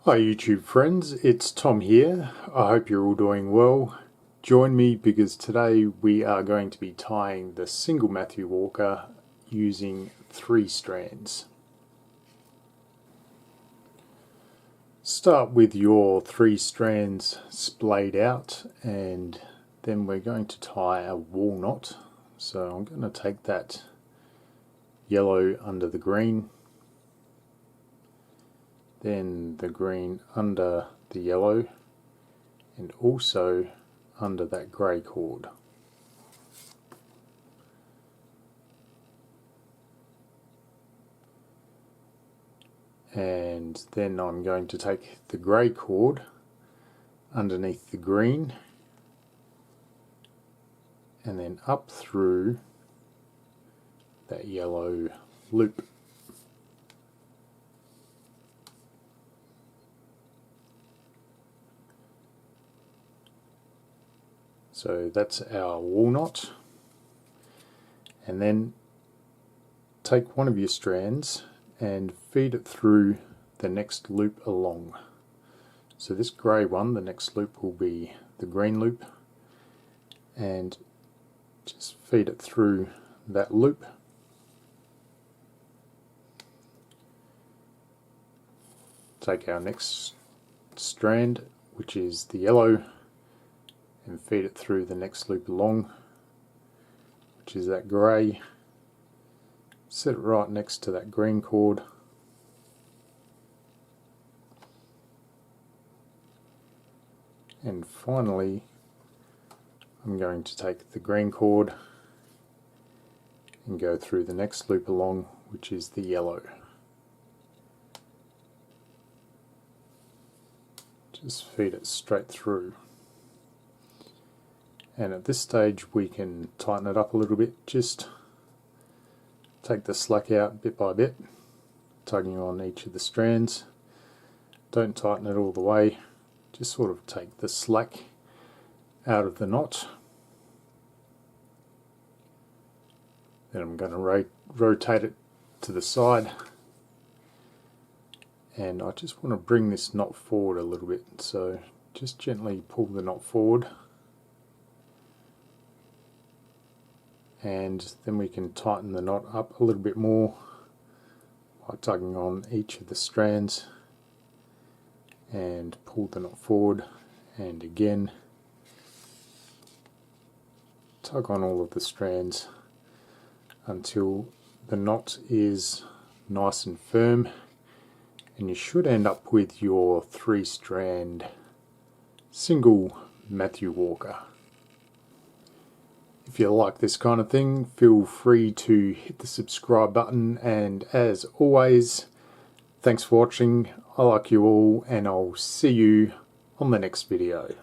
Hi YouTube friends, it's Tom here. I hope you're all doing well. Join me because today we are going to be tying the single Mattew Walker using 3 strands. Start with your 3 strands splayed out, and then we're going to tie a walnut. So I'm going to take that yellow under the green, then the green under the yellow, and also under that grey cord. And then I'm going to take the grey cord underneath the green and then up through that yellow loop. So that's our walnut, and then take one of your strands and feed it through the next loop along. So this grey one, the next loop will be the green loop, and just feed it through that loop. Take our next strand, which is the yellow, and feed it through the next loop along, which is that grey. Set it right next to that green cord, and finally I'm going to take the green cord and go through the next loop along, which is the yellow. Just feed it straight through. And at this stage we can tighten it up a little bit. Just take the slack out bit by bit, tugging on each of the strands. Don't tighten it all the way, just sort of take the slack out of the knot. Then I'm going to rotate it to the side, and I just want to bring this knot forward a little bit, so just gently pull the knot forward. And then we can tighten the knot up a little bit more by tugging on each of the strands and pull the knot forward, and again tug on all of the strands until the knot is nice and firm, and you should end up with your 3-strand single Mattew Walker. If you like this kind of thing, feel free to hit the subscribe button, and as always, thanks for watching. I like you all, and I'll see you on the next video.